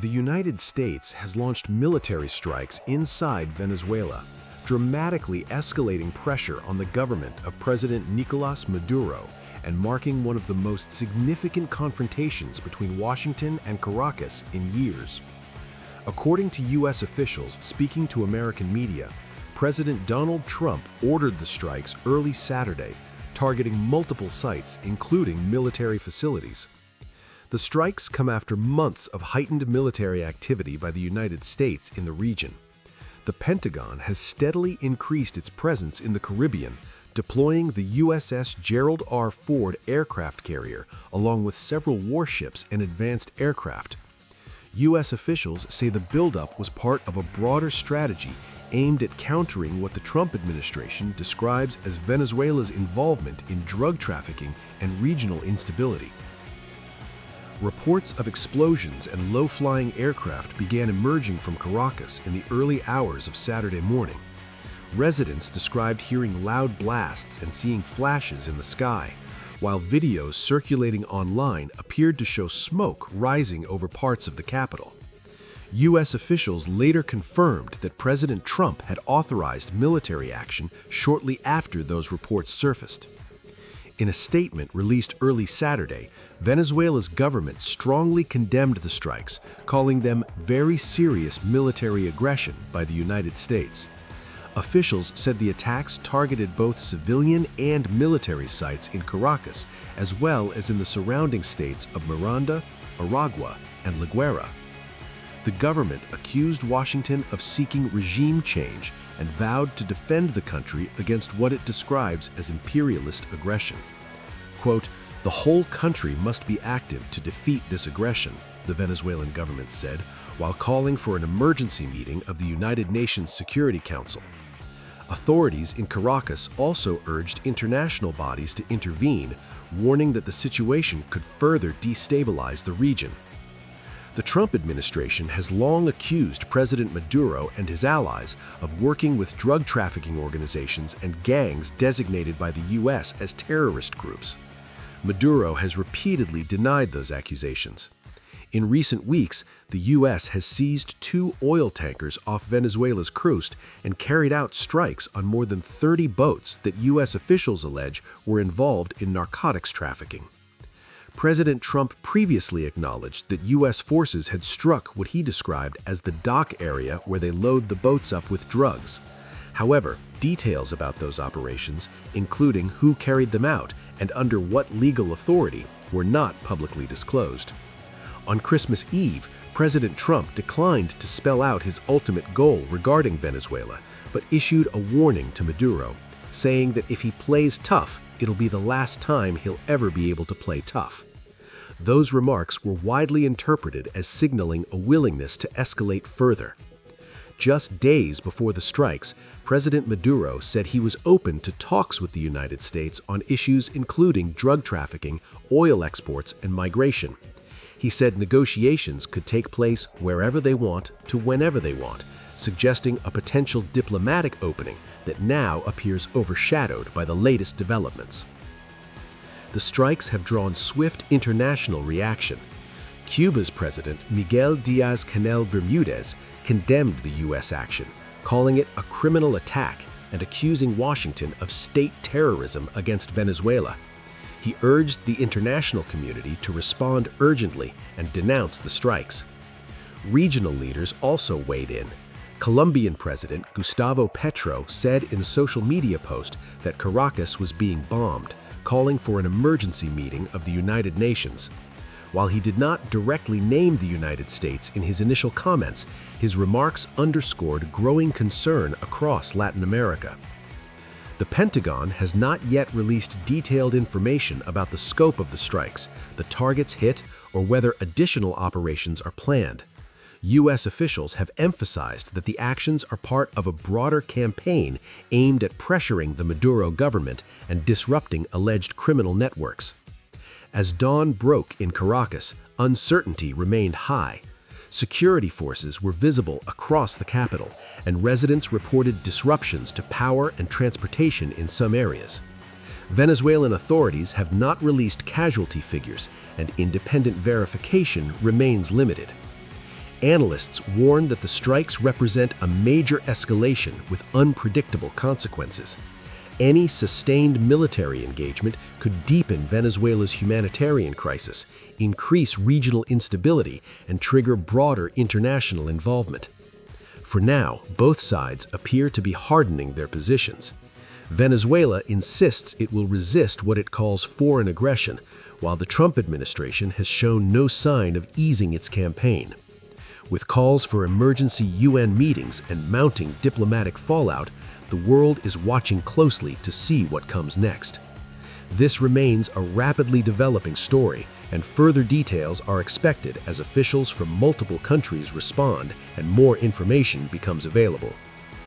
The United States has launched military strikes inside Venezuela, dramatically escalating pressure on the government of President Nicolás Maduro and marking one of the most significant confrontations between Washington and Caracas in years. According to U.S. officials speaking to American media, President Donald Trump ordered the strikes early Saturday, targeting multiple sites, including military facilities. The strikes come after months of heightened military activity by the United States in the region. The Pentagon has steadily increased its presence in the Caribbean, deploying the USS Gerald R. Ford aircraft carrier, along with several warships and advanced aircraft. U.S. officials say the buildup was part of a broader strategy aimed at countering what the Trump administration describes as Venezuela's involvement in drug trafficking and regional instability. Reports of explosions and low-flying aircraft began emerging from Caracas in the early hours of Saturday morning. Residents described hearing loud blasts and seeing flashes in the sky, while videos circulating online appeared to show smoke rising over parts of the capital. U.S. officials later confirmed that President Trump had authorized military action shortly after those reports surfaced. In a statement released early Saturday, Venezuela's government strongly condemned the strikes, calling them very serious military aggression by the United States. Officials said the attacks targeted both civilian and military sites in Caracas, as well as in the surrounding states of Miranda, Aragua, and Guaira. The government accused Washington of seeking regime change and vowed to defend the country against what it describes as imperialist aggression. Quote, "The whole country must be active to defeat this aggression," the Venezuelan government said, while calling for an emergency meeting of the United Nations Security Council. Authorities in Caracas also urged international bodies to intervene, warning that the situation could further destabilize the region. The Trump administration has long accused President Maduro and his allies of working with drug trafficking organizations and gangs designated by the U.S. as terrorist groups. Maduro has repeatedly denied those accusations. In recent weeks, the U.S. has seized 2 oil tankers off Venezuela's coast and carried out strikes on more than 30 boats that U.S. officials allege were involved in narcotics trafficking. President Trump previously acknowledged that U.S. forces had struck what he described as the dock area where they load the boats up with drugs. However, details about those operations, including who carried them out and under what legal authority, were not publicly disclosed. On Christmas Eve, President Trump declined to spell out his ultimate goal regarding Venezuela, but issued a warning to Maduro, saying that if he plays tough, it'll be the last time he'll ever be able to play tough. Those remarks were widely interpreted as signaling a willingness to escalate further. Just days before the strikes, President Maduro said he was open to talks with the United States on issues including drug trafficking, oil exports, and migration. He said negotiations could take place wherever they want to whenever they want, suggesting a potential diplomatic opening that now appears overshadowed by the latest developments. The strikes have drawn swift international reaction. Cuba's President Miguel Díaz-Canel Bermudez condemned the U.S. action, calling it a criminal attack and accusing Washington of state terrorism against Venezuela. He urged the international community to respond urgently and denounce the strikes. Regional leaders also weighed in. Colombian President Gustavo Petro said in a social media post that Caracas was being bombed, calling for an emergency meeting of the United Nations. While he did not directly name the United States in his initial comments, his remarks underscored growing concern across Latin America. The Pentagon has not yet released detailed information about the scope of the strikes, the targets hit, or whether additional operations are planned. U.S. officials have emphasized that the actions are part of a broader campaign aimed at pressuring the Maduro government and disrupting alleged criminal networks. As dawn broke in Caracas, uncertainty remained high. Security forces were visible across the capital, and residents reported disruptions to power and transportation in some areas. Venezuelan authorities have not released casualty figures, and independent verification remains limited. Analysts warn that the strikes represent a major escalation with unpredictable consequences. Any sustained military engagement could deepen Venezuela's humanitarian crisis, increase regional instability, and trigger broader international involvement. For now, both sides appear to be hardening their positions. Venezuela insists it will resist what it calls foreign aggression, while the Trump administration has shown no sign of easing its campaign. With calls for emergency UN meetings and mounting diplomatic fallout, the world is watching closely to see what comes next. This remains a rapidly developing story, and further details are expected as officials from multiple countries respond and more information becomes available.